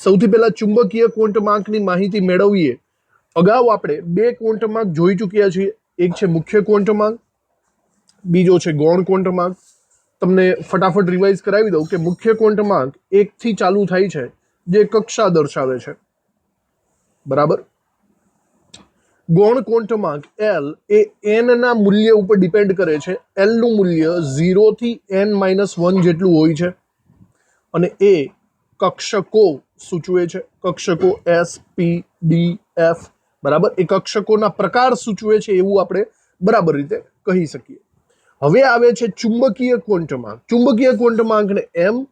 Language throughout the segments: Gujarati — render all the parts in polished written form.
સૌથી પહેલા ચુંબકીય ક્વોન્ટમાંકની માહિતી મેળવીએ. અગાઉ આપણે બે ક્વોન્ટમાંક જોઈ ચૂક્યા છીએ. એક છે મુખ્ય ક્વોન્ટમાંક, બીજો છે ગૌણ ક્વોન્ટમાંક. તમને ફટાફટ રિવાઇઝ કરાવી દઉં કે મુખ્ય ક્વોન્ટમાંક 1 થી ચાલુ થાય છે, જે કક્ષા દર્શાવે છે, બરાબર. ગૌણ ક્વોન્ટમાંક L એ n ના મૂલ્ય ઉપર ડિપેન્ડ કરે છે. L નું મૂલ્ય 0 થી n-1 જેટલું હોય છે અને એ કક્ષકો સૂચવે છે. કક્ષકો S, P, D, F, બરાબર. એ કક્ષકોના પ્રકાર સૂચવે છે એવું આપણે બરાબર રીતે કહી શકીએ. હવે આવે છે ચુંબકીય ક્વોન્ટમાંક. ચુંબકીય ક્વોન્ટમાંકને m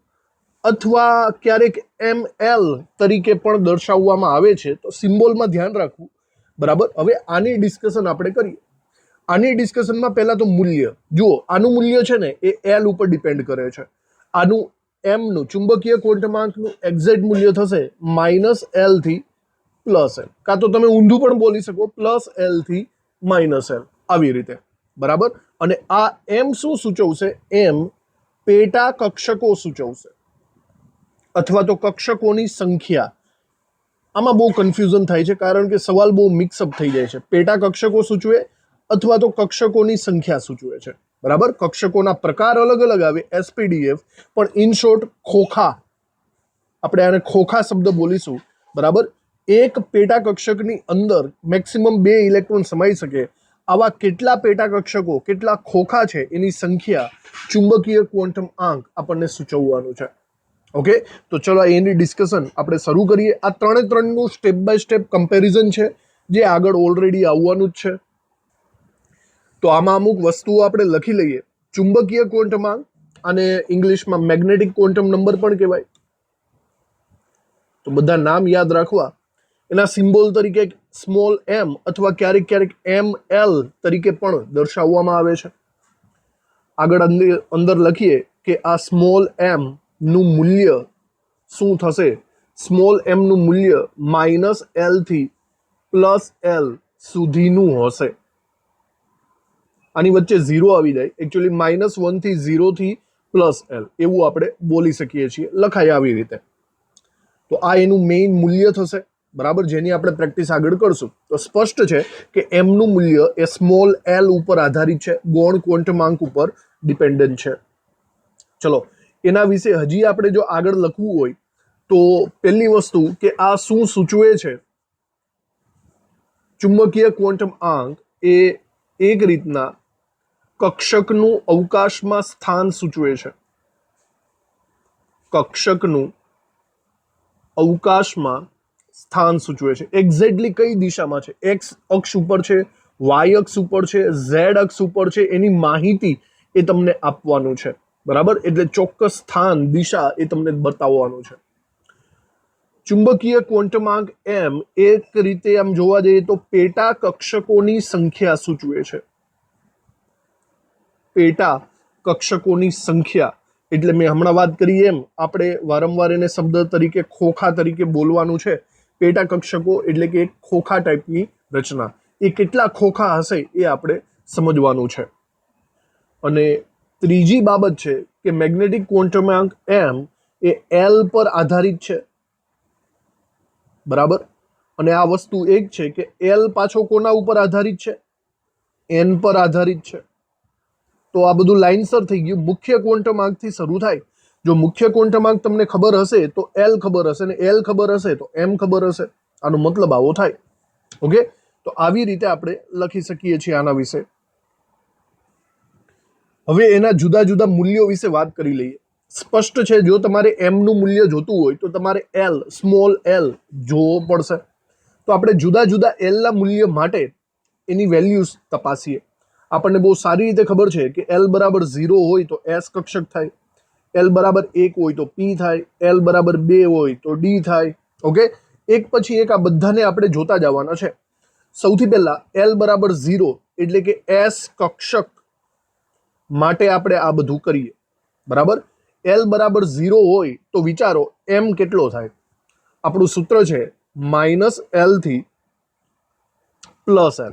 અથવા ક્યારેક ml તરીકે પણ દર્શાવવામાં આવે છે, તો સિમ્બોલમાં ધ્યાન રાખવું, બરાબર. હવે આની ડિસ્કશન આપણે કરીએ. આની ડિસ્કશનમાં પહેલા તો મૂલ્ય જુઓ. આનું મૂલ્ય છે ને એ L ઉપર ડિપેન્ડ કરે છે. આનું m નું ચુંબકીય ક્વોન્ટમાંકનું એક્ઝેક્ટ મૂલ્ય થશે -L થી +L, કાં તો તમે ઊંધું પણ બોલી શકો +L થી -L, આવી રીતે, બરાબર. અને આ m શું સૂચવશે? m પેટા કક્ષકો સૂચવશે અથવા તો કક્ષકોની સંખ્યા. આમાં બહુ કન્ફ્યુઝન થાય છે કારણ કે સવાલ બહુ મિક્સઅપ થઈ જાય છે. પેટા કક્ષકો સૂચવે અથવા તો કક્ષકોની સંખ્યા સૂચવે છે, બરાબર. કક્ષકોના પ્રકાર અલગ અલગ આવે, SPDF, પણ ઇન શોર્ટ ખોખા, આપણે આને ખોખા શબ્દ બોલીશું, બરાબર. એક પેટા કક્ષકની અંદર મેક્સિમમ 2 ઇલેક્ટ્રોન સમાઈ શકે આવા કેટલા પેટા કક્ષકો, કેટલા ખોખા છે એની સંખ્યા ચુંબકીય ક્વોન્ટમ આંક આપણને સૂચવવાનું છે. ઓકે, તો ચલો એની ડિસ્કશન આપણે શરૂ કરીએ. આ ત્રણનું સ્ટેપ બાય સ્ટેપ કમ્પેરિઝન છે જે આગળ ઓલરેડી આવવાનું જ છે. તો આમાં અમુક વસ્તુઓ આપણે લખી લઈએ. ચુંબકીય ક્વોન્ટમાંક, અને ઇંગ્લિશમાં મેગ્નેટિક ક્વોન્ટમ નંબર પણ કહેવાય. તો બધા નામ યાદ રાખવા. એના સિમ્બોલ તરીકે સ્મોલ m અથવા ક્યારેક ક્યારેક ml તરીકે પણ દર્શાવવામાં આવે છે. આગળ અંદર લખીએ કે આ સ્મોલ m નું મૂલ્ય શું થશે? સ્મોલ m નું મૂલ્ય -L થી +L સુધીનું હશે. આની વચ્ચે 0 આવી જાય, એકચ્યુઅલી -1 થી 0 થી +L એવું આપણે બોલી શકીએ છીએ, લખાય આવી રીતે. તો આ એનું મેઇન મૂલ્ય થશે, બરાબર, જેની આપણે પ્રેક્ટિસ આગળ કરશું. તો સ્પષ્ટ છે કે m નું મૂલ્ય એ સ્મોલ l ઉપર આધારિત છે, ગૌણ ક્વોન્ટમાંક ઉપર ડિપેન્ડન્ટ છે. ચલો, એના વિશે હજી આપણે જો આગળ લખવું હોય તો પહેલી વસ્તુ કે આ શું સૂચવે છે? ચુંબકીય ક્વોન્ટમ આંક એ એક રીતના કક્ષકનું અવકાશમાં સ્થાન સૂચવે છે. કક્ષકનું અવકાશમાં સ્થાન સૂચવે છે. એક્ઝેક્ટલી કઈ દિશામાં છે? x અક્ષ ઉપર છે, y અક્ષ ઉપર છે, z અક્ષ ઉપર છે, એની માહિતી એ તમને આપવાનું છે, બરાબર. એટલે ચોક્કસ સ્થાન, દિશા એ તમને બતાવવાનું છે. ચુંબકીય ક્વોન્ટમાંક m એક રીતે આમ જોવા જઈએ તો પેટા કક્ષકોની સંખ્યા સૂચવે છે. પેટા કક્ષકોની સંખ્યા એટલે મેં હમણાં વાત કરી એમ આપણે વારંવાર એને શબ્દ તરીકે ખોખા તરીકે બોલવાનું છે. પેટા કક્ષકો એટલે કે એક ખોખા ટાઈપની રચના. એ કેટલા ખોખા હશે એ આપણે સમજવાનું છે. અને ત્રીજી બાબત છે કે મેગ્નેટિક ક્વોન્ટમાંક m એ L પર આધારિત છે, બરાબર. અને આ વસ્તુ એક છે કે L પાછો કોના ઉપર આધારિત છે? n પર આધારિત છે. તો આ બધું લાઇનસર થઈ ગયું. મુખ્ય ક્વોન્ટમાંકથી શરૂ થાય. જો મુખ્ય ક્વોન્ટમાંક તમને ખબર હશે તો L ખબર હશે, ને L ખબર હશે તો m ખબર હશે. આનો મતલબ આવો થાય. ઓકે, તો આવી રીતે આપણે લખી શકીએ છીએ આના વિશે. હવે એના જુદા જુદા મૂલ્યો વિશે વાત કરી લઈએ. સ્પષ્ટ છે, જો તમારે m નું મૂલ્ય જોતું હોય તો તમારે L, સ્મોલ l જોવો પડશે. તો આપણે જુદા જુદા L ના મૂલ્ય માટે એની વેલ્યુઝ તપાસીએ. આપણને બહુ સારી રીતે ખબર છે કે L બરાબર 0 હોય તો S કક્ષક થાય, L બરાબર 1 હોય તો P થાય, L બરાબર 2 હોય તો D થાય. ઓકે, એક પછી એક આ બધાને આપણે જોતા જવાના છે. સૌથી પહેલા L બરાબર 0 એટલે કે S કક્ષક માટે આપણે આ બધું કરીએ, બરાબર. L બરાબર 0 હોય તો વિચારો m કેટલો થાય? આપણું સૂત્ર છે -L થી +L.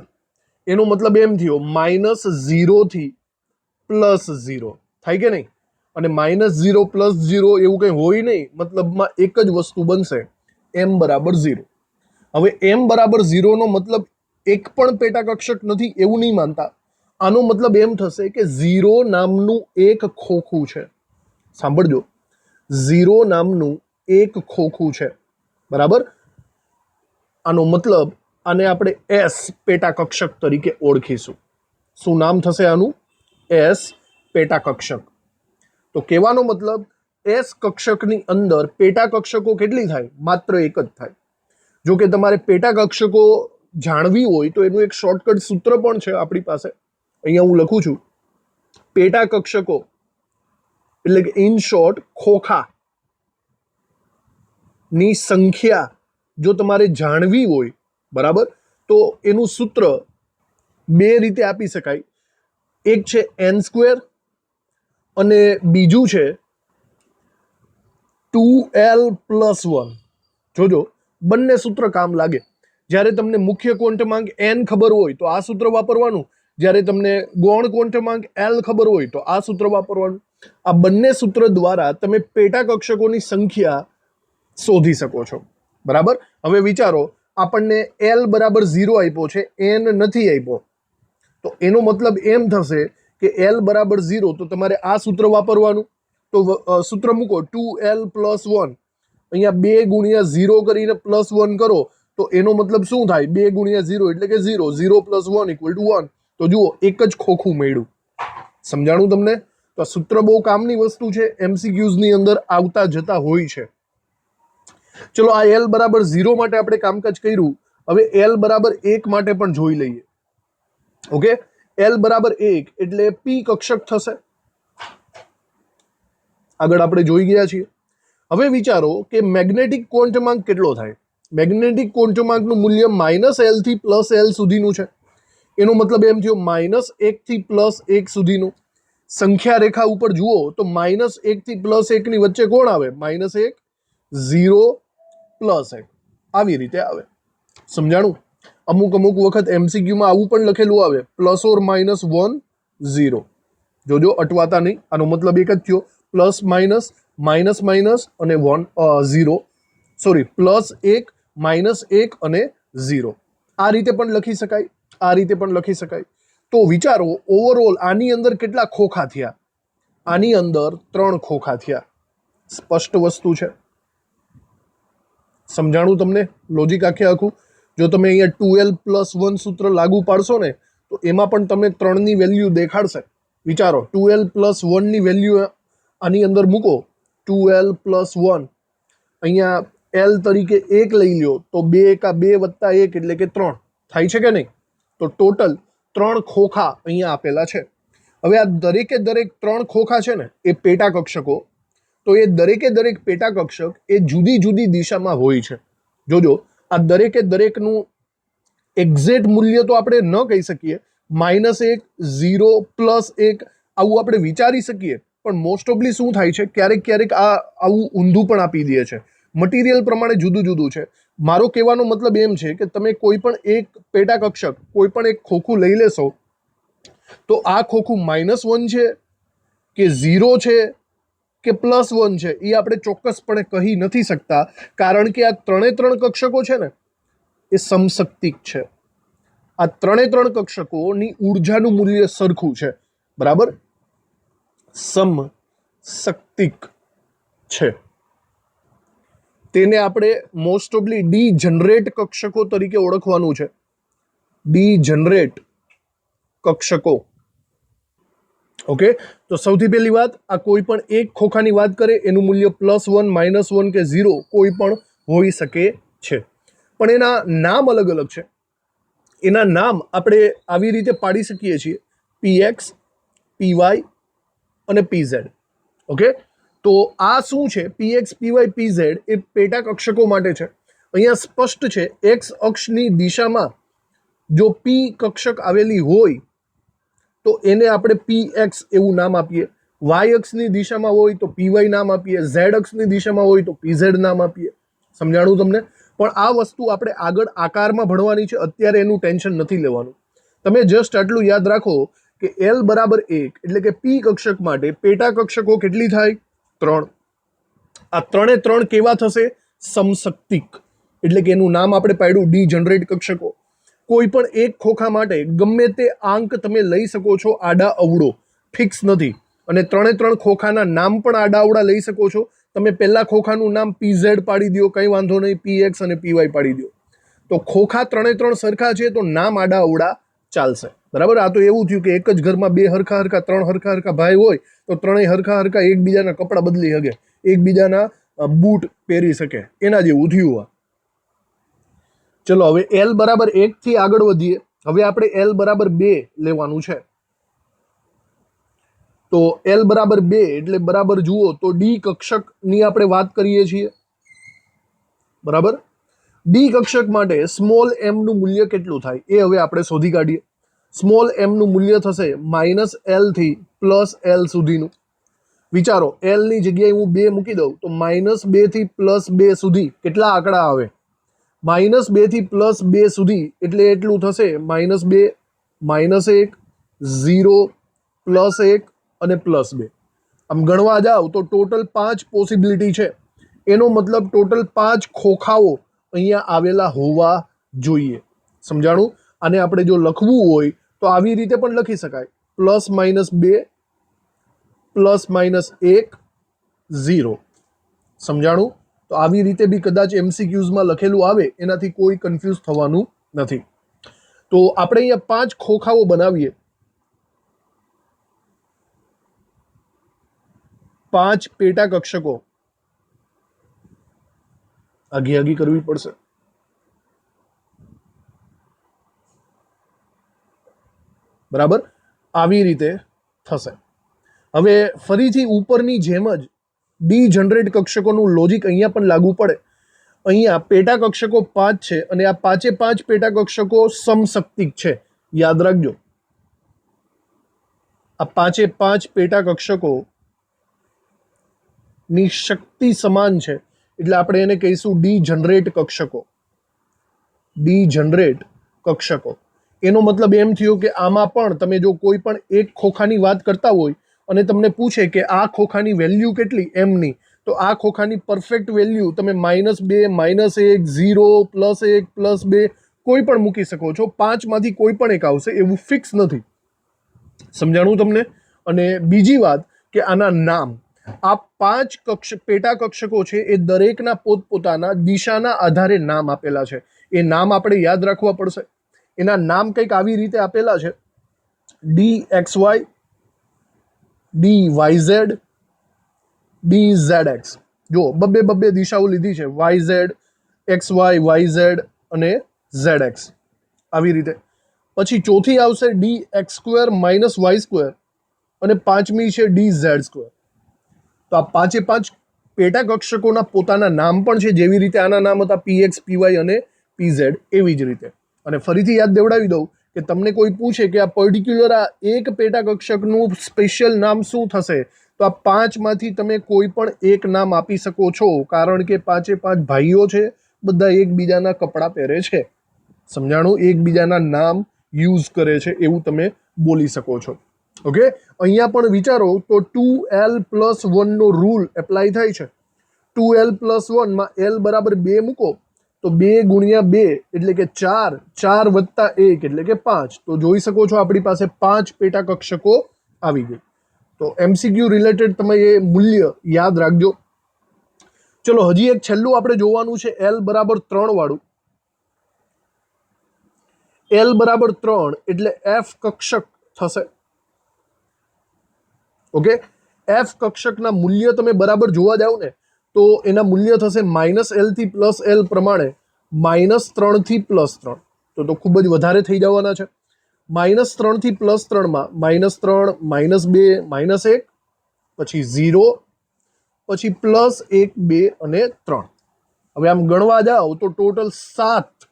એનો મતલબ એમ થયો -0 થી +0 થાય કે નહીં? અને -0 + 0 એવું કંઈ હોય નહીં, મતલબમાં એક જ વસ્તુ બનશે m બરાબર 0. હવે m બરાબર 0 નો મતલબ એક પણ પેટા કક્ષક નથી એવું નહીં માનતા. આનો મતલબ એમ થશે કે 0 નામનું એક ખોખું છે. સાંભળજો, 0 નામનું એક ખોખું છે, બરાબર. આનો મતલબ આને આપણે s પેટા કક્ષક તરીકે ઓળખીશું. શું નામ થશે આનું? s પેટા કક્ષક. તો કહેવાનો મતલબ s કક્ષકની અંદર પેટા કક્ષકો કેટલી થાય? માત્ર એક જ થાય. જો કે તમારે પેટા કક્ષકો જાણવી હોય તો એનું એક શોર્ટકટ સૂત્ર પણ છે આપણી પાસે. અહીંયા હું લખું છું, પેટા કક્ષકો એટલે કે ઇન શોર્ટ ખોખા ની સંખ્યા જો તમારે જાણવી હોય, બરાબર, તો એનું સૂત્ર બે રીતે આપી શકાય. એક છે n² અને બીજું છે 2l+1. જોજો, બંને સૂત્ર કામ લાગે. જ્યારે તમને મુખ્ય ક્વોન્ટમાંક n ખબર હોય તો આ સૂત્ર વાપરવાનું, જ્યારે તમને ગૌણ ક્વોન્ટમાંક l ખબર હોય તો આ સૂત્ર વાપરવાનું. આ બંને સૂત્ર દ્વારા તમે પેટા કક્ષકોની સંખ્યા શોધી શકો છો, બરાબર. હવે વિચારો, આપણને l બરાબર 0 આપ્યો છે, n નથી આપ્યો, તો એનો મતલબ એમ થશે કે l બરાબર 0, તો તમારે આ સૂત્ર વાપરવાનું. તો સૂત્ર મૂકો 2l+1. અહીંયા 2 ગુણ્યા 0 કરીને +1 કરો તો એનો મતલબ શું થાય? 2 ગુણ્યા 0 એટલે કે 0. 0 + 1 = 1. તો જુઓ, એક જ ખોખું મળ્યું. સમજાણું તમને? તો આ સૂત્ર બહુ કામની વસ્તુ છે, MCQs ની અંદર આવતા જતા હોય છે. ચલો, આ l બરાબર 0 માટે આપણે કામકાજ કર્યું. હવે l બરાબર 1 માટે પણ જોઈ લઈએ. ઓકે, l બરાબર 1 એટલે p કક્ષક થશે. આગળ આપણે જોઈ ગયા છીએ. હવે વિચારો કે મેગ્નેટિક ક્વોન્ટમાંક કેટલો થાય? મેગ્નેટિક ક્વોન્ટમાંકનું મૂલ્ય -l થી +l સુધીનું છે. એનો મતલબ એમ થયો -1 થી +1 સુધીનું. સંખ્યા રેખા ઉપર જુઓ તો -1 થી +1 ની વચ્ચે કોણ આવે? -1, 0, +1 આવી રીતે આવે. સમજાણું? અમુક વખત MCQમાં આવું પણ લખેલું આવે, ±1, 0. જોજો, અટવાતા નહીં. આનો મતલબ એક જ થયો, પ્લસ માઇનસ, માઇનસ માઇનસ અને 1, 0, સોરી, +1, -1 અને 0. આ રીતે પણ લખી શકાય, આ રીતે પણ લખી શકાય. તો વિચારો, ઓવરઓલ આની અંદર કેટલા ખોખા થયા? આની અંદર 3 ખોખા થયા. સ્પષ્ટ વસ્તુ છે. સમજાણું તમને લોજિક આખે આખું? જો તમે અહીંયા 2l+1 સૂત્ર લાગુ પાડશો ને તો એમાં પણ તમે 3 ની વેલ્યુ દેખાડશે. વિચારો, 2l+1 ની વેલ્યુ આની અંદર મૂકો, 2l+1. અહીંયા l તરીકે 1 લઈ લ્યો તો 2 એકા 2 + 1 એટલે કે 3 થાય છે કે નહીં? તો ટોટલ 3 ખોખા અહીંયા આપેલા છે. હવે આ દરેકે દરેક 3 ખોખા છે ને એ પેટા કક્ષકો. તો એ દરેકે દરેક પેટા કક્ષક એ જુદી જુદી દિશામાં હોય છે. જોજો, આ દરેકે દરેકનું એક્ઝેક્ટ મૂલ્ય તો આપણે ન કહી શકીએ. -1, 0, +1 આવું આપણે વિચારી શકીએ, પણ મોસ્ટ ઓફલી શું થાય છે, ક્યારેક ક્યારેક આવું ઊંધું પણ આપી દે છે. મટીરિયલ પ્રમાણે જુદું જુદું છે. મારો કહેવાનો મતલબ એમ છે કે તમે કોઈ પણ એક પેટા કક્ષક, કોઈ પણ એક ખોખું લઈ લેશો તો આ ખોખું -1 છે કે 0 છે કે +1 છે એ આપણે ચોક્કસપણે કહી નથી શકતા, કારણ કે આ 3 કક્ષકો છે ને એ સમશક્તિક છે. આ 3 કક્ષકોની ઉર્જાનું મૂલ્ય સરખું છે, બરાબર, સમશક્તિક છે. તેને આપણે મોસ્ટ ઓફલી ડીજનરેટ કક્ષકો તરીકે ઓળખવાનું છે. ડીજનરેટ કક્ષકો. ઓકે, તો સૌથી પહેલી વાત, આ કોઈ પણ એક ખોખાની વાત કરે એનું મૂલ્ય +1, -1 કે 0 કોઈ પણ હોઈ શકે છે, પણ એના નામ અલગ અલગ છે. એના નામ આપણે આવી રીતે પાડી શકીએ છીએ, px, py અને pz. ઓકે, તો આ શું છે? px, py, pz એ પેટા કક્ષકો માટે છે. અહીંયા સ્પષ્ટ છે, x અક્ષની દિશામાં જો p કક્ષક આવેલી હોય તો એને આપણે px એવું નામ આપીએ. y અક્ષની દિશામાં હોય તો py નામ આપીએ. z અક્ષની દિશામાં હોય તો pz નામ આપીએ. સમજાણું તમને? પણ આ વસ્તુ આપણે આગળ આકારમાં ભણવાની છે, અત્યારે એનું ટેન્શન નથી લેવાનું. તમે જસ્ટ આટલું યાદ રાખો કે l બરાબર 1 એટલે કે p કક્ષક માટે પેટા કક્ષકો કેટલી થાય? 3. આ 3 કેવા થશે? સમશક્તિક, એટલે કે એનું નામ આપણે પાડ્યું ડીજનરેટ કક્ષકો. કોઈ પણ એક ખોખા માટે ગમે તે આંક તમે લઈ શકો છો, આડા અવળો ફિક્સ નથી. અને ત્રણે ત્રણ ખોખાના નામ પણ આડા અવળા લઈ શકો છો. તમે પહેલા ખોખાનું નામ PZ પાડી દો, કંઈ વાંધો નહીં, PX અને PY પાડી દો. તો ખોખા ત્રણે ત્રણ સરખા છે તો નામ આડા અવળા ચાલશે. બરાબર. આ તો એવું થયું કે એક જ ઘરમાં બે હરખા હરખા ત્રણ હરખા હરખા ભાઈ હોય તો ત્રણેય હરખા હરખા એકબીજાના કપડાં બદલી શકે, એકબીજાના બૂટ પહેરી શકે, એના જેવું થયું. ચલો હવે L બરાબર 1 થી આગળ વધીએ. હવે આપણે L બરાબર 2 લેવાનું છે. તો L બરાબર 2 એટલે બરાબર જુઓ તો ડી કક્ષકની આપણે વાત કરીએ છીએ. બરાબર. ડી કક્ષક માટે સ્મોલ m નું મૂલ્ય કેટલું થાય એ હવે આપણે શોધી કાઢીએ. સ્મોલ m નું મૂલ્ય થશે -L થી +L સુધીનું. વિચારો, L ની જગ્યાએ હું 2 મૂકી દઉં તો -2 થી +2 સુધી કેટલા આંકડા આવે? -2 થી +2 સુધી એટલે એટલું થશે -2, -1, 0, +1 અને +2. આમ ગણવા જાઓ તો ટોટલ 5 પોસિબિલિટી છે. એનો મતલબ ટોટલ 5 ખોખાઓ અહીંયા આવેલા હોવા જોઈએ. સમજાણું? આને આપણે જો લખવું હોય તો આવી રીતે પણ લખી શકાય, +-2, +-1, 0. સમજાણું? તો આવી રીતે બી કદાચ MCQsમાં લખેલું આવે, એનાથી કોઈ કન્ફ્યુઝ થવાનું નથી. તો આપણે અહીંયા 5 ખોખાઓ બનાવીએ. 5 પેટા કક્ષકો આઘી કરવી પડશે. બરાબર. આવી રીતે થશે. હવે ફરીથી ઉપરની જેમ જ ડી જનરેટ કક્ષકોનું લોજિક અહીંયા પણ લાગુ પડે. અહીંયા પેટા કક્ષકો 5 છે અને આ 5 પેટા કક્ષકો સમશક્તિક છે. યાદ રાખજો, આ 5 પેટા કક્ષકો ની શક્તિ સમાન છે એટલે આપણે એને કહીશું ડી જનરેટ કક્ષકો. ડી જનરેટ કક્ષકો એનો મતલબ એમ થયો કે આમાં પણ તમે જો કોઈ પણ એક ખોખાની વાત કરતા હોય અને તમને પૂછે કે આ ખોખાની વેલ્યુ કેટલી m ની, તો આ ખોખાની પરફેક્ટ વેલ્યુ તમે -2, -1, 0, +1, +2 કોઈ પણ મૂકી શકો છો. 5 માંથી કોઈ પણ એક આવશે, એવું ફિક્સ નથી. સમજાણું તમને? અને બીજી વાત કે આના નામ, આ 5 પેટા કક્ષકો છે એ દરેકના પોતપોતાના દિશાના આધારે નામ આપેલા છે. એ નામ આપણે યાદ રાખવા પડશે. એના નામ કંઈક આવી રીતે આપેલા છે: DXY, DYZ, DZX. જો બબ્બે દિશાઓ લીધી છે, YZ, XY, YZ અને ZX આવી રીતે. પછી ચોથી આવશે DX² - Y² અને પાંચમી છે DZ². તો આ 5 પેટા કક્ષકોના પોતાના નામ પણ છે, જેવી રીતે આના નામ હતા PX, PY અને PZ, એવી જ રીતે. અને ફરીથી યાદ દેવડાવી દઉં કે તમને કોઈ પૂછે કે આ પર્ટિક્યુલર આ એક પેટા કક્ષકનું સ્પેશિયલ નામ શું થશે, તો આ 5 માંથી તમે કોઈ પણ એક નામ આપી શકો છો, કારણ કે 5 ભાઈઓ છે, બધા એકબીજાના કપડાં પહેરે છે. સમજાણું? એકબીજાના નામ યુઝ કરે છે એવું તમે બોલી શકો છો. ઓકે. અહીંયા પણ વિચારો તો 2l+1 નો રૂલ એપ્લાય થાય છે. 2l+1 માં l બરાબર 2 મૂકો તો 2 × 2 એટલે કે 4, 4 + 1 એટલે કે 5. તો જોઈ શકો છો આપણી પાસે 5 પેટા કક્ષકો આવી ગઈ. તો MCQ રિલેટેડ તમે એ મૂલ્ય યાદ રાખજો. ચલો હજી એક છેલ્લું આપણે જોવાનું છે, l બરાબર 3 વાળું. l બરાબર 3 એટલે f કક્ષક થશે. ઓકે. f કક્ષકના મૂલ્ય તમે બરાબર જોવા જાવ ને તો એના મૂલ્ય થશે -L થી +L પ્રમાણે -3 થી +3. તો ખૂબ જ વધારે થઈ જવાના છે. -3 થી +3 માં -3, -2, -1, પછી 0, પછી +1, 2 અને 3. હવે આમ ગણવા જાઓ તો ટોટલ 7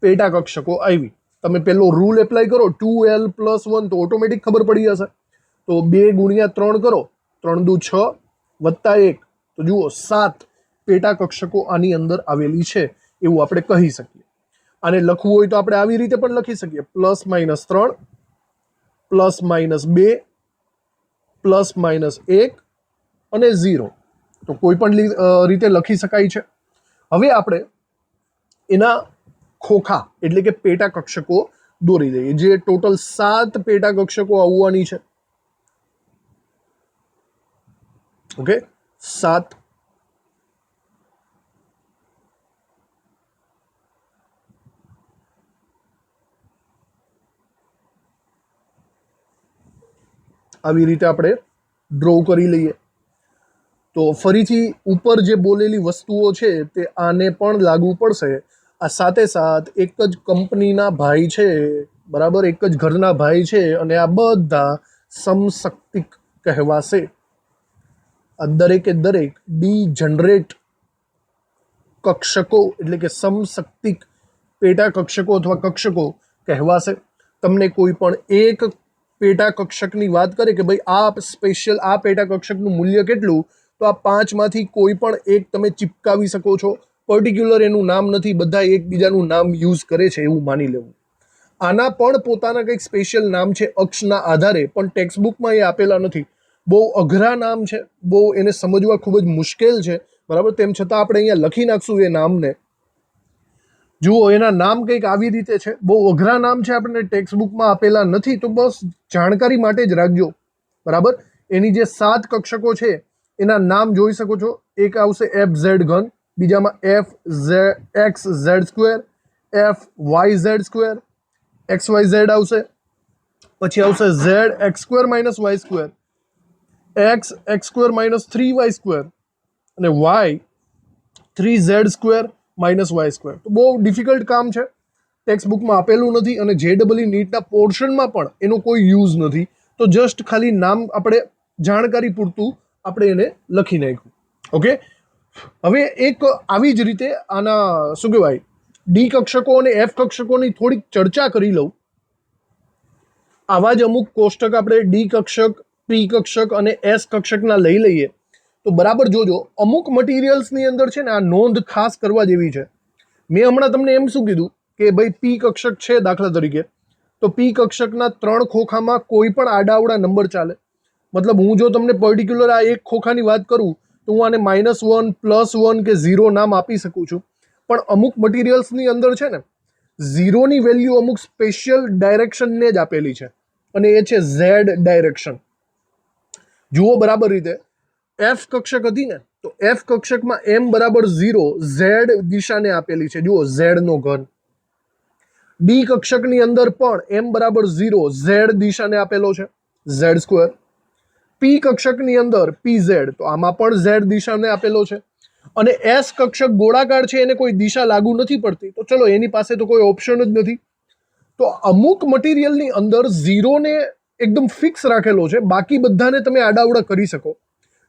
પેટા કક્ષકો આવી. તમે પેલો રૂલ એપ્લાય કરો 2l+1 તો ઓટોમેટિક ખબર પડી જશે. તો 2 × 3 કરો, 3 દુ 6 +1, તો જુઓ 7 પેટા કક્ષકો આની અંદર આવેલી છે એવું આપણે કહી શકીએ. આને લખવું હોય તો આપણે આવી રીતે પણ લખી શકીએ: +-3, +-2, +-1 અને 0. તો કોઈ પણ રીતે લખી શકાય છે. હવે આપણે એના ખોખા એટલે કે પેટા કક્ષકો દોરી દઈએ, જે ટોટલ 7 પેટા કક્ષકો આવવાની છે. ઓકે, 7. આવી રીતે આપણે ડ્રો કરી લઈએ. તો ફરીથી ઉપર જે બોલેલી વસ્તુઓ છે તે આને પણ લાગુ પડશે. આ સાથે સાથ એક જ કંપનીના ભાઈ છે, બરાબર, એક જ ઘરના ભાઈ છે, અને આ બધા સમશક્તિક કહેવાશે. આ દરેકે દરેક ડીજનરેટ કક્ષકો એટલે કે સમશક્તિક પેટા કક્ષકો અથવા કક્ષકો કહેવાશે. તમને કોઈ પણ એક પેટા કક્ષકની વાત કરે કે ભાઈ આ સ્પેશિયલ આ પેટા કક્ષકનું મૂલ્ય કેટલું, તો આ 5 માંથી કોઈ પણ એક તમે ચિપકાવી શકો છો. પર્ટિક્યુલર એનું નામ નથી, બધા એકબીજાનું નામ યુઝ કરે છે એવું માની લેવું. આના પણ પોતાના કંઈક સ્પેશિયલ નામ છે અક્ષના આધારે, પણ ટેક્સ્ટબુકમાં એ આપેલા નથી. બહુ અઘરા નામ છે, બહુ એને સમજવા ખૂબ જ મુશ્કેલ છે, બરાબર. તેમ છતાં આપણે અહીંયા લખી નાખશું એ નામને. જુઓ, એના નામ કંઈક આવી રીતે છે, બહુ અઘરા નામ છે, આપણને ટેક્સ્ટબુકમાં આપેલા નથી, તો બસ જાણકારી માટે જ રાખજો, બરાબર. એની જે 7 કક્ષકો છે એના નામ જોઈ શકો છો. એક આવશે FZ ઘન, બીજામાં FXZ², FYZ², XYZ આવશે, પછી આવશે ZX² - Y², XX² - 3Y² અને Y 3Z² - Y². તો બહુ ડિફિકલ્ટ કામ છે, ટેક્સ્ટબુકમાં આપેલું નથી, અને JEE નીટના પોર્શનમાં પણ એનો કોઈ યુઝ નથી. તો જસ્ટ ખાલી નામ આપણે જાણકારી પૂરતું આપણે એને લખી નાખ્યું. ઓકે, હવે એક આવી જ રીતે આના શું કહેવાય ડી કક્ષકો અને એફ કક્ષકોની થોડીક ચર્ચા કરી લઉં. આવા જ અમુક કોષ્ટક આપણે ડી કક્ષક, પી કક્ષક અને એસ કક્ષકના લઈ લઈએ તો બરાબર જોજો. અમુક મટીરિયલ્સની અંદર છે ને આ નોંધ ખાસ કરવા જેવી છે. મેં હમણાં તમને એમ શું કીધું કે ભાઈ પી કક્ષક છે દાખલા તરીકે, તો પી કક્ષકના 3 ખોખામાં કોઈ પણ આડાઅવળા નંબર ચાલે. મતલબ હું જો તમને પર્ટિક્યુલર આ એક ખોખાની વાત કરું તો હું આને -1, +1 કે 0 નામ આપી શકું છું. પણ અમુક મટીરિયલ્સની અંદર છે ને 0ની વેલ્યુ અમુક સ્પેશિયલ ડાયરેક્શનને જ આપેલી છે, અને એ છે ઝેડ ડાયરેક્શન. જુઓ બરાબર રીતે, એફ કક્ષક હતી ને, તો એફ કક્ષકમાં m = 0 ઝેડ દિશાને આપેલી છે. જુઓ, ઝેડ નો ઘન. ડી કક્ષકની અંદર પણ m = 0 ઝેડ દિશાને આપેલો છે, Z². પી કક્ષકની અંદર PZ, તો આમાં પણ ઝેડ દિશાને આપેલો છે. અને એસ કક્ષક ગોળાકાર છે, એને કોઈ દિશા લાગુ નથી પડતી, તો ચલો એની પાસે તો કોઈ ઓપ્શન જ નથી. તો અમુક મટીરિયલની અંદર 0 ને એકદમ ફિક્સ રાખેલો છે, બાકી બધાને તમે આડાઅવળા કરી શકો.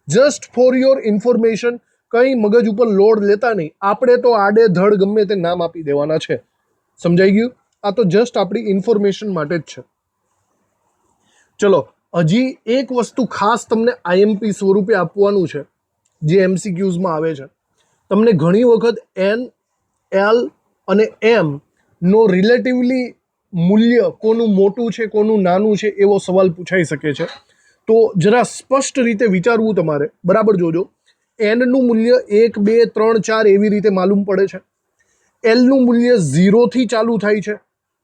જસ્ટ ફોર યોર ઇન્ફોર્મેશન, કંઈ મગજ ઉપર લોડ લેતા નહીં, આપણે તો આડે ધડ ગમે તે નામ આપી દેવાના છે. સમજાઈ ગયું? આ તો જસ્ટ આપણી ઇન્ફોર્મેશન માટે જ છે. ચલો, હજી એક વસ્તુ ખાસ તમને IMP સ્વરૂપે આપવાનું છે, જે MCQsમાં આવે છે. તમને ઘણી વખત N, L અને M નો રિલેટિવલી મૂલ્ય કોનું મોટું છે કોનું નાનું છે એવો સવાલ પૂછાઈ શકે છે. તો જરા સ્પષ્ટ રીતે વિચારવું તમારે, બરાબર જોજો. N નું મૂલ્ય 1, 2, 3, 4 એવી રીતે માલુમ પડે છે. L નું મૂલ્ય 0 થી ચાલુ થાય છે,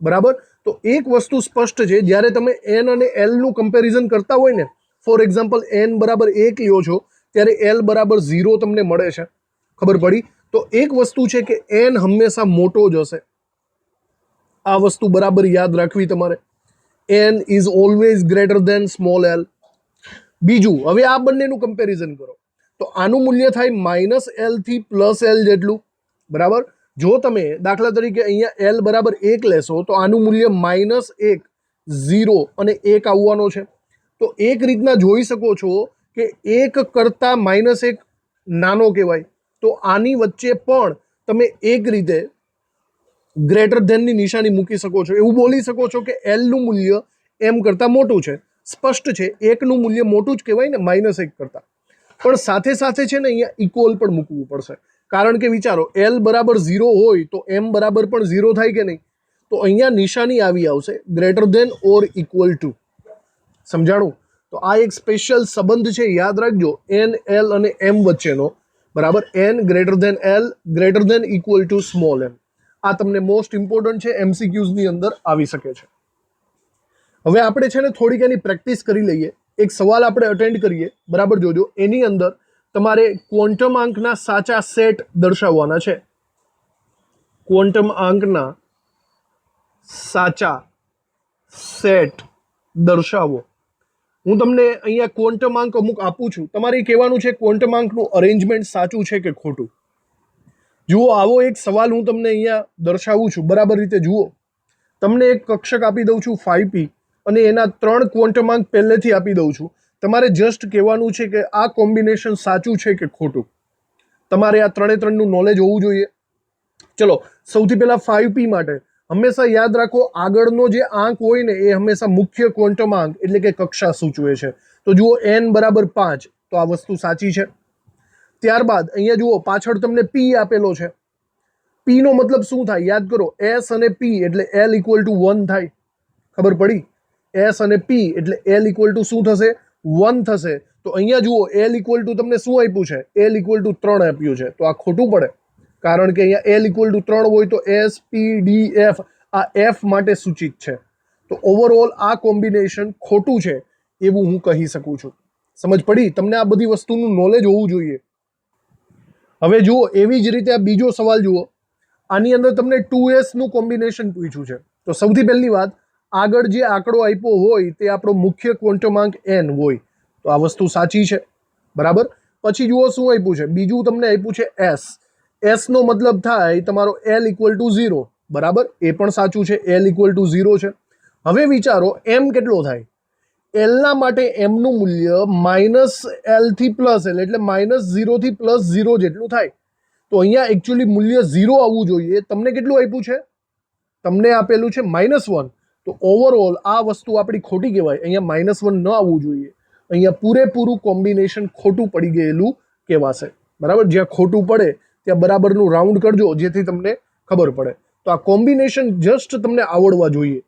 બરાબર. તો એક વસ્તુ સ્પષ્ટ છે, જ્યારે તમે N અને L નું કમ્પેરિઝન કરતા હોય ને, ફોર એક્ઝામ્પલ N = 1 લ્યો છો ત્યારે L = 0 તમને મળે છે. ખબર પડી? તો એક વસ્તુ છે કે N હંમેશા મોટો જ હશે. આ વસ્તુ બરાબર યાદ રાખવી તમારે. N is always greater than small l. બીજું, હવે આ બંનેનું કમ્પેરિઝન કરો તો આનું મૂલ્ય થાય -l થી +l જેટલું, બરાબર. જો તમે દાખલા તરીકે અહીંયા l = 1 લેશો તો આનું મૂલ્ય -1, 0 અને 1 આવવાનો છે. તો એક રીતના જોઈ શકો છો કે 1 કરતાં -1 નાનો કહેવાય. તો આની વચ્ચે પણ તમે એક રીતે ગ્રેટર ધેનની નિશાની મૂકી શકો છો. એવું બોલી શકો છો કે L નું મૂલ્ય M કરતાં મોટું છે. સ્પષ્ટ છે, 1 નું મૂલ્ય મોટું જ કહેવાય ને -1 કરતાં. પણ સાથે સાથે છે ને અહીંયા ઇક્વલ પણ મૂકવું પડશે. કારણ કે વિચારો, L = 0 હોય તો M બરાબર પણ 0 થાય કે નહીં? તો અહીંયા નિશાની આવી આવશે greater than or equal to. સમજાણું? તો આ એક સ્પેશિયલ સંબંધ છે, યાદ રાખજો, N, L અને M વચ્ચેનો. બરાબર, n greater than l greater than equal to small m. આ તમને મોસ્ટ ઇમ્પોર્ટન્ટ છે, MCQs ની અંદર આવી શકે છે. હવે આપણે છે ને થોડીક એની પ્રેક્ટિસ કરી લઈએ. એક સવાલ આપણે અટેન્ડ કરીએ, બરાબર જોજો. એની અંદર તમારે ક્વોન્ટમ આંકના સાચા સેટ દર્શાવવાના છે. ક્વોન્ટમ આંકના સાચા સેટ દર્શાવો. હું તમને અહીંયા ક્વોન્ટમ આંક અમુક આપું છું, તમારે કહેવાનું છે ક્વોન્ટમ આંકનું અરેન્જમેન્ટ સાચું છે કે ખોટું. જુઓ, આવો એક સવાલ હું તમને અહીંયા દર્શાવું છું, બરાબર રીતે જુઓ. તમને એક કક્ષક આપી દઉં છું 5p અને એના 3 ક્વોન્ટમ આંક પહેલેથી આપી દઉં છું. તમારે જસ્ટ કહેવાનું છે કે આ કોમ્બિનેશન સાચું છે કે ખોટું. તમારે આ 3 નું નોલેજ હોવું જોઈએ. ચલો, સૌથી પહેલા 5p માટે હંમેશા યાદ રાખો, આગળનો જે આંક હોય ને એ હંમેશા મુખ્ય ક્વોન્ટમ આંક એટલે કે કક્ષા સૂચવે છે. તો જુઓ n બરાબર 5, તો આ વસ્તુ સાચી છે. ત્યારબાદ અહીંયા જુઓ, પાછળ તમને p આપેલો છે. p નો મતલબ શું થાય યાદ કરો, s અને p એટલે l ઇક્વલ ટુ 1 થાય. ખબર પડી? s અને p એટલે l ઇક્વલ ટુ શું થશે? 1 થશે. તો અહીંયા જુઓ, l ઇક્વલ ટુ તમને શું આપ્યું છે? l ઇક્વલ ટુ 3 આપ્યું છે. તો આ ખોટું પડે, કારણ કે અહીંયા l ઇક્વલ ટુ 3 હોય તો s p d f આ f માટે સૂચિત છે. તો ઓવરઓલ આ કોમ્બિનેશન ખોટું છે એવું હું કહી શકું છું. સમજ પડી? તમને આ બધી વસ્તુનું નોલેજ હોવું જોઈએ. હવે જુઓ, એવી જ રીતે આ બીજો સવાલ જુઓ. આની અંદર તમને 2s નું કોમ્બિનેશન પૂછ્યું છે. તો સૌથી પહેલી વાત, આગળ જે આંકડો આપ્યો હોય તે આપણો મુખ્ય ક્વોન્ટમ આંક n હોય. તો આ વસ્તુ સાચી છે, બરાબર. પછી જુઓ શું આપ્યું છે, બીજું તમને આપ્યું છે s. s નો મતલબ થાય તમારો l ઇક્વલ ટુ 0, બરાબર. એ પણ સાચું છે, l ઇક્વલ ટુ 0 છે. હવે વિચારો m કેટલો થાય. l ના માટે m નું મૂલ્ય -l થી પ્લસ l એટલે -0 થી +0 જેટલું થાય. તો અહીંયા એકચ્યુઅલી મૂલ્ય 0 આવવું જોઈએ. તમને કેટલું આપ્યું છે? તમને આપેલું છે -1. તો ઓવરઓલ આ વસ્તુ આપણી ખોટી કહેવાય. અહીંયા -1 ન આવવું જોઈએ. અહીંયા પૂરેપૂરું કોમ્બિનેશન ખોટું પડી ગયેલું કહેવાશે, બરાબર. જ્યાં ખોટું પડે ત્યાં બરાબરનું રાઉન્ડ કરજો, જેથી તમને ખબર પડે. તો આ કોમ્બિનેશન જસ્ટ તમને આવડવા જોઈએ.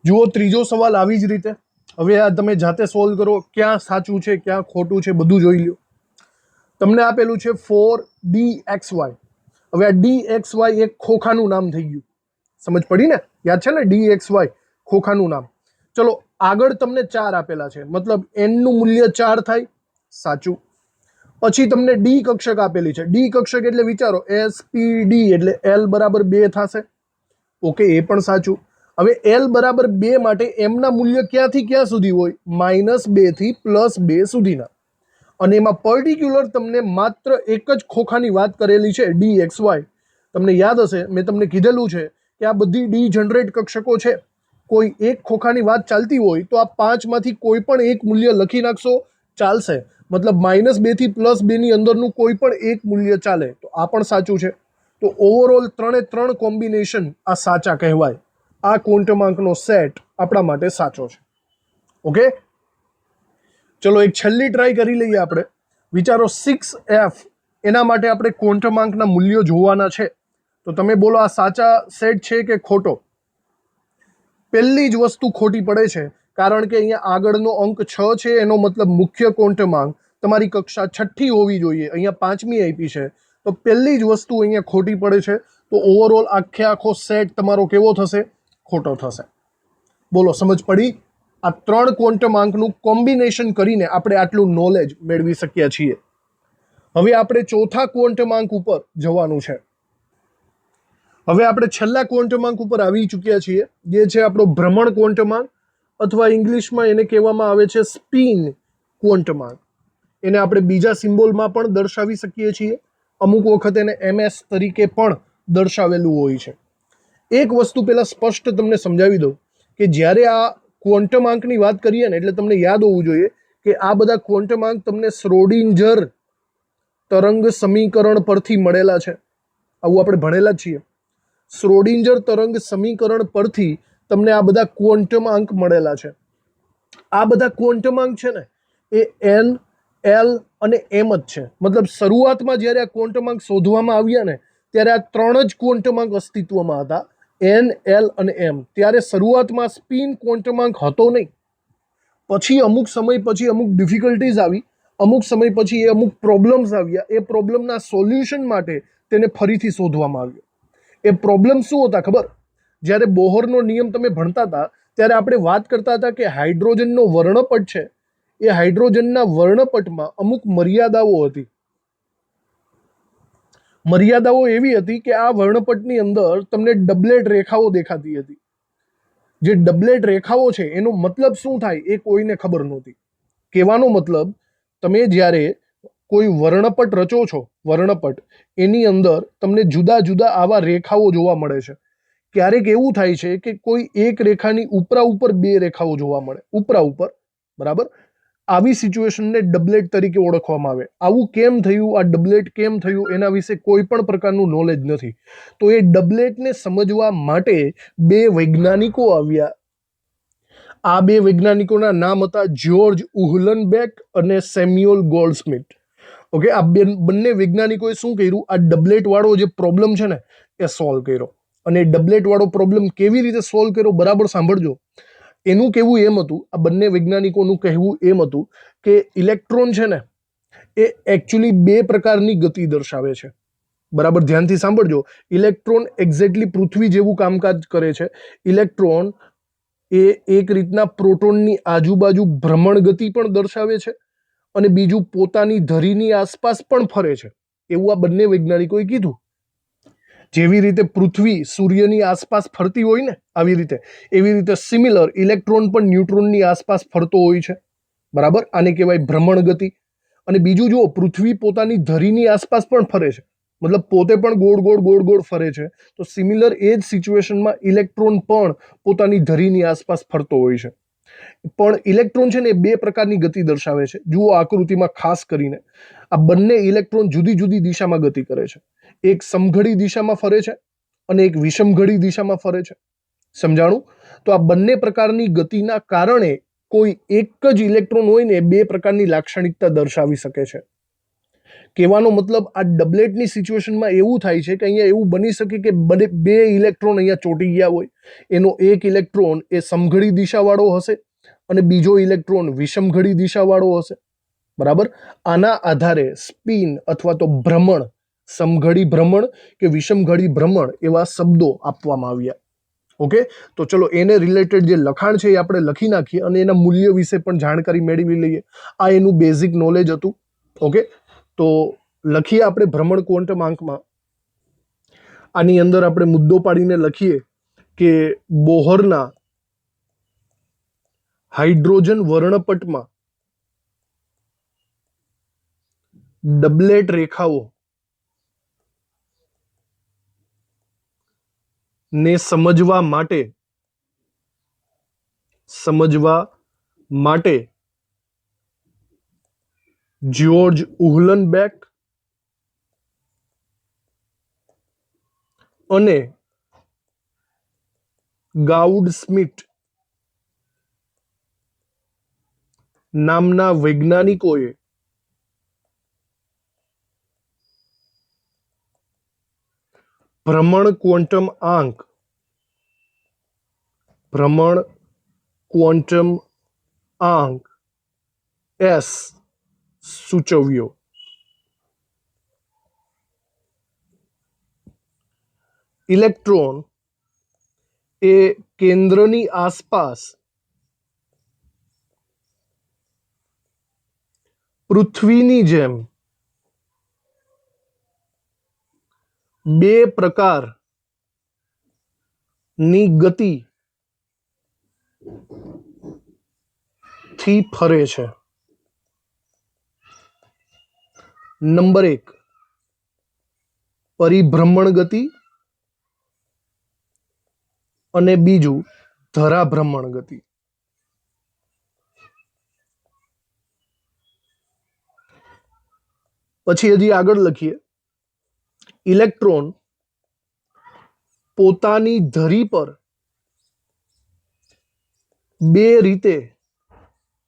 જુઓ, ત્રીજો સવાલ આવી જ રીતે. હવે આ તમે જાતે સોલ્વ કરો, ક્યાં સાચું છે ક્યાં ખોટું છે બધું જોઈ લો. તમને આપેલું છે 4dxy. હવે આ dxy એક ખોખાનું નામ થઈ ગયું. સમજ પડી ને? યાદ છે ને, dxy ખોખાનું નામ. ચલો, આગળ તમને 4 આપેલા છે, મતલબ n નું મૂલ્ય 4 થાય, સાચું. પછી તમને d કક્ષક આપેલી છે. d કક્ષક એટલે વિચારો, s p d એટલે l બરાબર 2 થશે. ઓકે, એ પણ સાચું. હવે l બરાબર 2 માટે m ના મૂલ્ય ક્યાંથી ક્યાં સુધી હોય? -2 થી +2 સુધીના. અને એમાં પર્ટિક્યુલર તમને માત્ર એક જ ખોખાની વાત કરેલી છે, dxy. તમને યાદ હશે, મેં તમને કીધેલું છે કે આ બધી ડી જનરેટ કક્ષકો છે. કોઈ એક ખોખાની વાત ચાલતી હોય તો આ 5 માંથી કોઈ પણ એક મૂલ્ય લખી નાખશો, ચાલશે. મતલબ -2 થી +2 ની અંદરનું કોઈ પણ એક મૂલ્ય ચાલે. તો આ પણ સાચું છે. તો ઓવરઓલ 3 કોમ્બિનેશન આ સાચા કહેવાય. આ ક્વોન્ટમ આંકનો સેટ આપણા માટે સાચો છે. ઓકે, ચલો એક છેલ્લી ટ્રાય કરી લઈએ આપણે. વિચારો 6f, એના માટે આપણે ક્વોન્ટમ આંકના મૂલ્યો જોવાના છે. તો તમે બોલો, આ સાચા સેટ છે કે ખોટો? પહેલી જ વસ્તુ ખોટી પડે છે, કારણ કે અહીંયા આગળનો અંક 6 છે. એનો મતલબ મુખ્ય ક્વોન્ટમ આંક તમારી કક્ષા 6ઠ્ઠી હોવી જોઈએ. અહીંયા 5મી આપી છે, તો પહેલી જ વસ્તુ અહીંયા ખોટી પડે છે. તો ઓવરઓલ આખો સેટ તમારો કેવો થશે? ખોટો થશે. બોલો, સમજ પડી? આ 3 ક્વોન્ટમ આંકનું કોમ્બિનેશન કરીને આપણે આટલું નોલેજ મેળવી શક્યા છીએ. હવે આપણે ચોથા ક્વોન્ટમ આંક ઉપર જવાનું છે. હવે આપણે છેલ્લા ક્વોન્ટમ આંક ઉપર આવી ચૂક્યા છીએ, જે છે આપણો ભ્રમણ ક્વોન્ટમ આંક, અથવા ઇંગ્લિશમાં એને કહેવામાં આવે છે સ્પિન ક્વોન્ટમ આંક. એને આપણે બીજા સિમ્બોલમાં પણ દર્શાવી શકીએ છીએ. અમુક વખત એને ms તરીકે પણ દર્શાવેલું હોય છે. એક વસ્તુ પહેલા સ્પષ્ટ તમને સમજાવી દઉં કે જ્યારે આ ક્વોન્ટમ આંકની વાત કરીએ ને, એટલે તમને યાદ હોવું જોઈએ કે આ બધા ક્વોન્ટમ આંક તમને શ્રોડિંજર તરંગ સમીકરણ પરથી મળેલા છે. આવું આપણે ભણેલા છીએ. શ્રોડિંજર તરંગ સમીકરણ પરથી તમને આ બધા ક્વોન્ટમ આંક મળેલા છે. આ બધા ક્વોન્ટમ આંક છે ને, એ n, l અને m જ છે. મતલબ શરૂઆતમાં જ્યારે આ ક્વોન્ટમ આંક શોધવામાં આવ્યા ને, ત્યારે આ 3 જ ક્વોન્ટમ આંક અસ્તિત્વમાં હતા, n, l અને m. ત્યારે શરૂઆતમાં સ્પિન ક્વોન્ટમ આંક હતો નહીં. પછી અમુક સમય પછી અમુક ડિફિકલ્ટીઝ આવી અમુક સમય પછી એ અમુક પ્રોબ્લેમ્સ આવ્યા, એ પ્રોબ્લેમના સોલ્યુશન માટે તેને ફરીથી શોધવામાં આવ્યો. એ પ્રોબ્લેમ શું હતા ખબર? જ્યારે બોહરનો નિયમ તમે ભણતા હતા ત્યારે આપણે વાત કરતા હતા કે હાઇડ્રોજનનો વર્ણપટ છે, એ હાઇડ્રોજનના વર્ણપટમાં અમુક મર્યાદાઓ હતી. મર્યાદાઓ એવી હતી કે આ વર્ણપટની અંદર તમને ડબલેટ રેખાઓ દેખાતી હતી. જે ડબલેટ રેખાઓ છે એનો મતલબ શું થાય એ કોઈને ખબર નહોતી. કહેવાનો મતલબ, તમે જ્યારે કોઈ વર્ણપટ રચો છો, વર્ણપટ, એની અંદર તમને જુદા જુદા આવા રેખાઓ જોવા મળે છે. ક્યારેક એવું થાય છે કે કોઈ એક રેખાની ઉપરા ઉપર બે રેખાઓ જોવા મળે, ઉપરા ઉપર, બરાબર? આવી સિચ્યુએશનને ડબલેટ તરીકે ઓળખવામાં આવે. આવું કેમ થયું, આ ડબલેટ કેમ થયું, એના વિશે કોઈ પણ પ્રકારનું નોલેજ નથી. તો એ ડબલેટને સમજવા માટે બે વૈજ્ઞાનિકો આવ્યા. આ બે વૈજ્ઞાનિકોના નામ હતા જ્યોર્જ ઉહલનબેક અને સેમ્યુઅલ ગોલ્ડસ્મિથ. ઓકે, આ બંને વૈજ્ઞાનિકોએ શું કર્યું? આ ડબલેટ વાળો જે પ્રોબ્લેમ છે ને એ સોલ્વ કર્યો. અને ડબલેટ વાળો પ્રોબ્લેમ કેવી રીતે સોલ્વ કર્યો, બરાબર સાંભળજો. એનું કહેવું એમ હતું, આ બંને વૈજ્ઞાનિકોનું કહેવું એમ હતું કે ઇલેક્ટ્રોન છે ને એ એકચ્યુઅલી બે પ્રકારની ગતિ દર્શાવે છે. બરાબર ધ્યાનથી સાંભળજો. ઇલેક્ટ્રોન એક્ઝેક્ટલી પૃથ્વી જેવું કામકાજ કરે છે. ઇલેક્ટ્રોન એ એક રીતના પ્રોટોનની આજુબાજુ ભ્રમણ ગતિ પણ દર્શાવે છે અને બીજું પોતાની ધરીની આસપાસ પણ ફરે છે, એવું આ બંને વૈજ્ઞાનિકોએ કીધું. જેવી રીતે પૃથ્વી સૂર્યની આસપાસ ફરતી હોય ને, એવી રીતે સિમિલર ઇલેક્ટ્રોન પણ ન્યુટ્રોનની આસપાસ ફરતો હોય છે. બરાબર, આને કહેવાય ભ્રમણ ગતિ. અને બીજું જુઓ, પૃથ્વી પોતાની ધરીની આસપાસ પણ ફરે છે, મતલબ પોતે પણ ગોળ ગોળ ગોળ ગોળ ફરે છે. તો સિમિલર એ જ સિચ્યુએશનમાં ઇલેક્ટ્રોન પણ પોતાની ધરીની આસપાસ ફરતો હોય છે. પણ ઇલેક્ટ્રોન છે ને એ બે પ્રકારની ગતિ દર્શાવે છે. જુઓ આકૃતિમાં ખાસ કરીને આ બંને ઇલેક્ટ્રોન જુદી જુદી દિશામાં ગતિ કરે છે. એક સમઘડી દિશામાં ફરે છે અને એક વિષમઘડી દિશામાં ફરે છે. સમજાણું? તો આ બંને પ્રકારની ગતિના કારણે કોઈ એક જ ઇલેક્ટ્રોન હોય ને બે પ્રકારની લાક્ષણિકતા દર્શાવી શકે છે. કહેવાનો મતલબ, આ ડબલેટની સિચ્યુએશનમાં એવું થાય છે કે અહીંયા એવું બની શકે કે બે ઇલેક્ટ્રોન અહીંયા ચોંટી ગયા હોય. એનો એક ઇલેક્ટ્રોન એ સમઘડી દિશાવાળો હશે અને બીજો ઇલેક્ટ્રોન વિષમઘડી દિશાવાળો હશે. બરાબર, આના આધારે સ્પિન અથવા તો ભ્રમણ, સમઘડી ભ્રમણ કે વિષમઘડી ભ્રમણ એવા શબ્દો આપવામાં આવ્યા. ઓકે, તો ચલો એને રિલેટેડ જે લખાણ છે એ આપણે લખી નાખીએ અને એના મૂલ્ય વિશે પણ જાણકારી મેળવી લઈએ. આ એનું બેઝિક નોલેજ હતું. ઓકે, તો લખીએ આપણે ભ્રમણ ક્વોન્ટમ આંકમાં. આની અંદર આપણે મુદ્દો પાડીને લખીએ કે બોહરના હાઇડ્રોજન વર્ણપટમાં ડબલેટ રેખાઓ ને સમજવા માટે જ્યોર્જ ઉહલનબેક અને ગાઉડસ્મિટ નામના વૈજ્ઞાનિકોએ ભ્રમણ ક્વોન્ટમ આંક એસ સૂચવ્યો. ઇલેક્ટ્રોન એ કેન્દ્રની આસપાસ પૃથ્વીની જેમ બે પ્રકારની ગતિથી ફરે છે. નંબર 1, પરિભ્રમણ ગતિ અને બીજું ધરાભ્રમણ ગતિ. પછી હજી આગળ લખીએ, ઇલેક્ટ્રોન પોતાની ધરી પર બે રીતે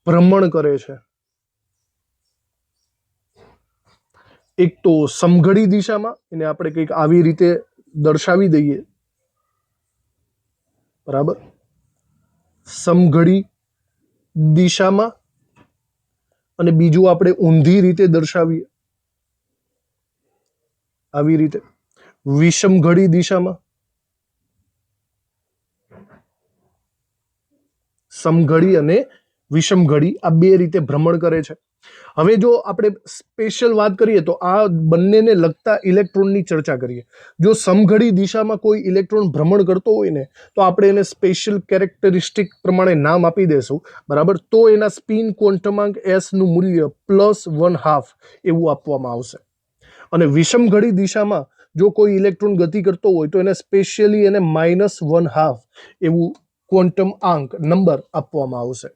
ભ્રમણ કરે છે. એક તો સમઘડી દિશામાં, એને આપણે કંઈક આવી રીતે દર્શાવી દઈએ. બરાબર, સમઘડી દિશામાં અને બીજું આપણે ઊંધી રીતે દર્શાવીએ આવી રીતે વિષમ ઘડી દિશામાં, સમઘડી અને વિષમ ઘડી આ બે રીતે ભ્રમણ કરે છે. હવે જો આપણે સ્પેશિયલ વાત કરીએ તો આ બંનેને લગતા ઇલેક્ટ્રોનની ચર્ચા કરીએ. જો સમઘડી દિશામાં કોઈ ઇલેક્ટ્રોન ભ્રમણ કરતો હોય ને તો આપણે એને સ્પેશિયલ કેરેક્ટરિસ્ટિક પ્રમાણે નામ આપી દેશું, બરાબર. તો એના સ્પિન ક્વોન્ટમાંક s નું મૂલ્ય +1/2 એવું આપવામાં આવશે. અને વિષમ ઘડી દિશામાં જો કોઈ ઇલેક્ટ્રોન ગતિ કરતો હોય તો એને સ્પેશિયલી એને -1/2 એવું ક્વોન્ટમ આંક નંબર આપવામાં આવશે.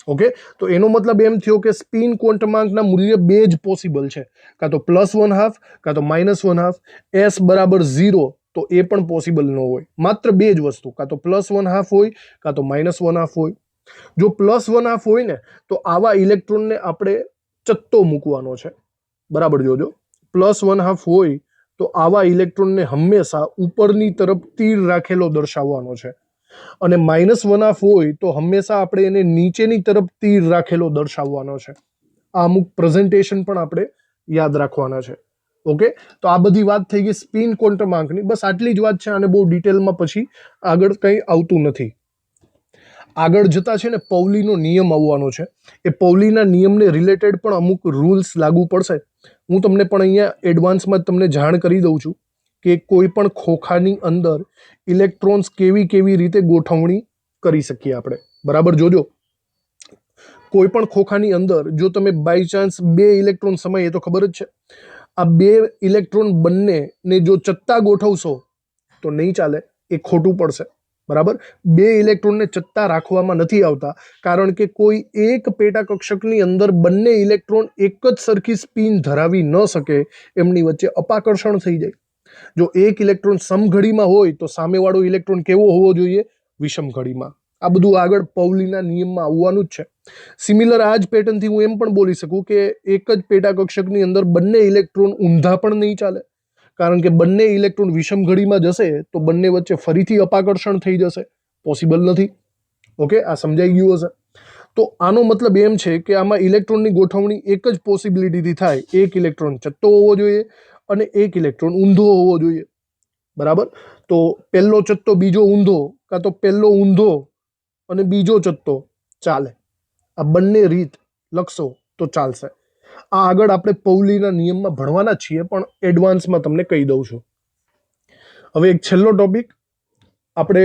ઓકે, તો એનો મતલબ એમ થયો કે સ્પિન ક્વોન્ટમાંકના મૂલ્ય બે જ પોસિબલ છે, કાં તો +1/2 કાં તો -1/2. s બરાબર 0 તો એ પણ પોસિબલ ન હોય. માત્ર બે જ વસ્તુ, કાં તો +1/2 હોય કાં તો -1/2 હોય. જો +1/2 હોય ને તો આવા ઇલેક્ટ્રોનને આપણે ચત્તો મૂકવાનો છે, બરાબર. જોજો, +1/2 હોય તો આવા ઇલેક્ટ્રોનને હંમેશા ઉપરની તરફ તીર રાખેલો દર્શાવવાનો છે, અને -1/2 હોય તો હંમેશા આપણે એને નીચેની તરફ તીર રાખેલો દર્શાવવાનો છે. આ અમુક પ્રેઝન્ટેશન પણ આપણે યાદ રાખવાના છે. ઓકે, તો આ બધી વાત થઈ ગઈ સ્પિન ક્વોન્ટમાંકની. બસ આટલી જ વાત છે, આને બહુ ડિટેલમાં પછી આગળ કંઈ આવતું નથી. આગળ જતા છે ને પૌલીનો નિયમ આવવાનો છે. એ પૌલીના નિયમને રિલેટેડ પણ અમુક રૂલ્સ લાગુ પડશે. હું તમને પણ અહીંયા એડવાન્સમાં તમને જાણ કરી દઉં છું કે કોઈ પણ ખોખાની અંદર ઇલેક્ટ્રોન્સ કેવી કેવી રીતે ગોઠવણી કરી શકીએ આપણે, બરાબર. જોજો, કોઈ પણ ખોખાની અંદર જો તમે બાય ચાન્સ બે ઇલેક્ટ્રોન સમાય, એ તો ખબર જ છે, આ બે ઇલેક્ટ્રોન બંનેને જો ચત્તા ગોઠવશો તો નહીં ચાલે, એ ખોટું પડશે, બરાબર. બે ઇલેક્ટ્રોનને ચત્તા રાખવામાં નથી આવતા, કારણ કે કોઈ એક પેટા કક્ષકની અંદર બંને ઇલેક્ટ્રોન એક જ સરખી સ્પિન ધરાવી ન શકે, એમની વચ્ચે અપાકર્ષણ થઈ જાય. જો એક ઇલેક્ટ્રોન સમઘડીમાં હોય તો સામેવાળો ઇલેક્ટ્રોન કેવો હોવો જોઈએ? વિષમ ઘડીમાં. આ બધું આગળ પૌલીના નિયમમાં આવવાનું જ છે. સિમિલર આ જ પેટર્નથી હું એમ પણ બોલી શકું કે એક જ પેટા કક્ષકની અંદર બંને ઇલેક્ટ્રોન ઊંધા પણ નહીં ચાલે, કારણ કે બંને ઇલેક્ટ્રોન વિષમ ઘડીમાં જશે તો બંને વચ્ચે ફરીથી અપાકર્ષણ થઈ જશે, પોસિબલ નથી. ઓકે, આ સમજાઈ ગયું હશે. તો આનો મતલબ એમ છે કે આમાં ઇલેક્ટ્રોનની ગોઠવણી એક જ પોસિબિલિટીથી થાય, એક ઇલેક્ટ્રોન ચત્તો હોવો જોઈએ અને એક ઇલેક્ટ્રોન ઊંધો હોવો જોઈએ, બરાબર. તો પહેલો ચત્તો બીજો ઊંધો, કાં તો પહેલો ઊંધો અને બીજો ચત્તો ચાલે. આ બંને રીત લખશો તો ચાલશે. આ આગળ આપણે પૌલીના નિયમમાં ભણવાના છીએ, પણ એડવાન્સમાં તમને કહી દઉં છું. હવે એક છેલ્લો ટોપિક, આપણે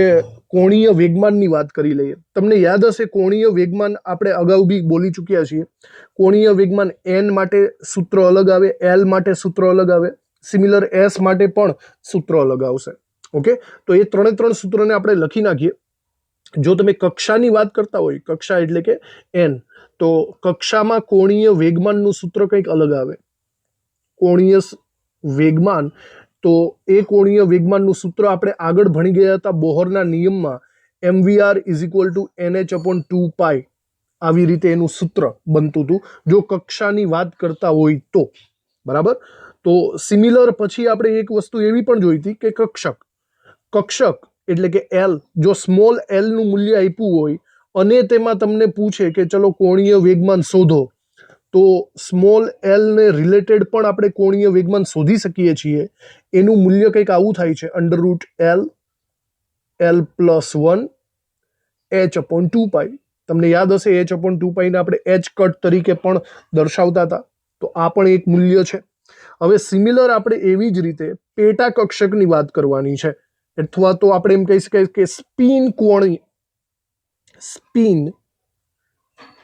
કોણીય વેગમાનની વાત કરી લઈએ. તમને યાદ હશે કોણીય વેગમાન આપણે અગાઉ બી બોલી ચૂક્યા છીએ. કોણીય વેગમાન n માટે સૂત્ર અલગ આવે, l માટે સૂત્ર અલગ આવે, સિમિલર s માટે પણ સૂત્ર અલગ આવશે. ઓકે, તો એ ત્રણ સૂત્રોને આપણે લખી નાખીએ. જો તમે કક્ષાની વાત કરતા હોય, કક્ષા એટલે કે n, તો કક્ષામાં કોણીય વેગમાનનું સૂત્ર કંઈક અલગ આવે. કોણીય વેગમાન, તો એ કોણીય વેગમાનનું સૂત્ર આપણે આગળ ભણી ગયા હતા બોહરના નિયમમાં, mvr = nh/2π. આવી રીતે એનું સૂત્ર બનતું હતું જો કક્ષાની વાત કરતા હોય તો, બરાબર. તો સિમિલર પછી આપણે એક વસ્તુ એવી પણ જોઈ હતી કે કક્ષક એટલે કે l, જો સ્મોલ l નું મૂલ્ય આપ્યું હોય અને તેમાં તમને પૂછે કે ચલો કોણીય વેગમાન શોધો, તો સ્મોલ l ને રિલેટેડ પણ આપણે કોણીય વેગમાન શોધી શકીએ છીએ. એનું મૂલ્ય કંઈક આવું થાય છે, √l l+1 h/2π. તમને યાદ હશે h/2π ને આપણે h કટ તરીકે પણ દર્શાવતા હતા, તો આ પણ એક મૂલ્ય છે. હવે સિમિલર આપણે એવી જ રીતે પેટા કક્ષકની વાત કરવાની છે, અથવા તો આપણે એમ કહી શકાય કે સ્પિન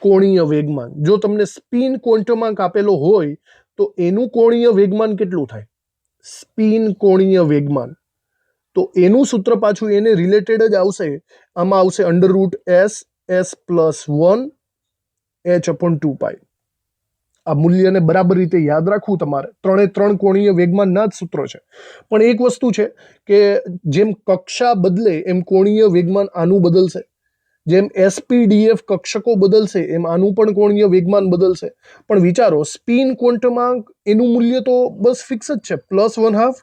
કોણીય વેગમાન. જો તમને સ્પિન ક્વોન્ટમાંક આપેલો હોય તો એનું કોણીય વેગમાન કેટલું થાય? સ્પિન કોણીય વેગમાન, તો એનું સૂત્ર પાછું એને રિલેટેડ જ આવશે. આમાં આવશે √s s+1 h/2π. આ મૂલ્યને બરાબર રીતે યાદ રાખવું તમારે. ત્રણ કોણીય વેગમાનના જ સૂત્રો છે. પણ એક વસ્તુ છે કે જેમ કક્ષા બદલે એમ કોણીય વેગમાન આનું બદલશે. જેમ SPDF કક્ષકો બદલશે એમ આનું પણ કોણીય વેગમાન બદલશે. પણ વિચારો, સ્પિન ક્વોન્ટમાંક એનું મૂલ્ય તો બસ ફિક્સ જ છે, +1/2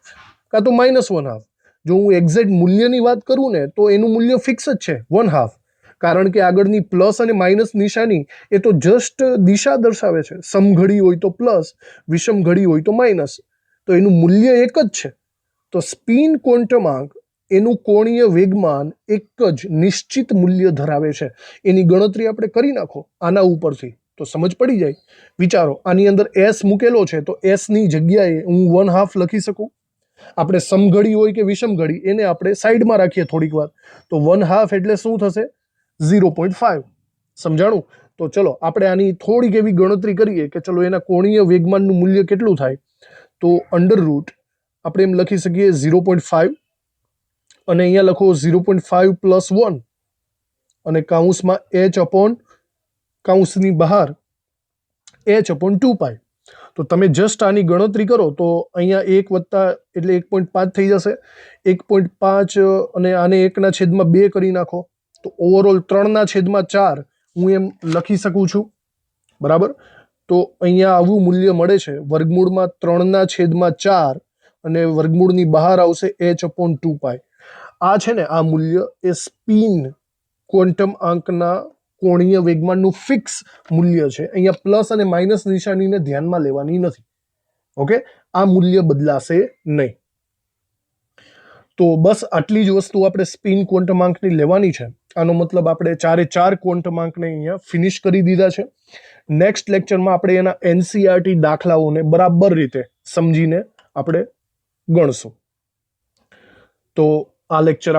કાં તો -1/2. જો હું એક્ઝેક્ટ મૂલ્યની વાત કરું ને તો એનું મૂલ્ય ફિક્સ જ છે 1/2. કારણ કે આગળની પ્લસ અને માઇનસ નિશાની એ તો જસ્ટ દિશા દર્શાવે છે. સમઘડી હોય તો પ્લસ, વિષમઘડી હોય તો માઇનસ, તો એનું મૂલ્ય એક જ છે. તો સ્પિન ક્વોન્ટમાંક એનું કોણીય વેગમાન એક જ નિશ્ચિત મૂલ્ય ધરાવે છે. એની ગણતરી આપણે કરી નાખો આના ઉપરથી તો સમજ પડી જાય. વિચારો, આની અંદર એસ મૂકેલો છે તો એસ ની જગ્યાએ હું 1/2 લખી શકું. આપણે સમઘડી હોય કે વિષમઘડી એને આપણે સાઈડમાં રાખીએ થોડીક વાર, તો 1/2 એટલે શું થશે? 0.5. સમજાણું? તો ચલો આપણે આની થોડીક એવી ગણતરી કરીએ કે ચલો એના કોણીય વેગમાનનું મૂલ્ય કેટલું થાય. તો અંડરરૂટ આપણે એમ લખી શકીએ 0.5 અને અહીંયા લખો 0.5 + 1 અને કાઉન્સમાં h અપોન કાઉન્સની બહાર h/2π. તો તમે જસ્ટ આની ગણતરી કરો તો અહીંયા 1 વત્તા એટલે 1.5 થઈ જશે. 1.5 અને આને 1/2 કરી નાખો તો ઓવરઓલ 3/4 હું એમ લખી શકું છું. બરાબર? તો અહીંયા આવું મૂલ્ય મળે છે, વર્ગમૂળમાં 3/4 અને વર્ગમૂળની બહાર આવશે h/2π. આ છે ને આ મૂલ્ય એ સ્પિન ક્વોન્ટમ આંકના કોણીય વેગમાનનું ફિક્સ મૂલ્ય છે. અહીંયા પ્લસ અને માઇનસ નિશાનીને ધ્યાનમાં લેવાની નથી. ઓકે, આ મૂલ્ય બદલાશે નહીં. તો બસ આટલી જ વસ્તુ આપણે સ્પિન ક્વોન્ટમાંકની લેવાની છે. આનો મતલબ આપણે 4 ક્વોન્ટમાંકને અહીંયા ફિનિશ કરી દીધા છે. નેક્સ્ટ લેક્ચરમાં આપણે એના એનસીઈઆરટી દાખલાઓને બરાબર રીતે સમજીને આપણે ગણશું. તો આ લેક્ચર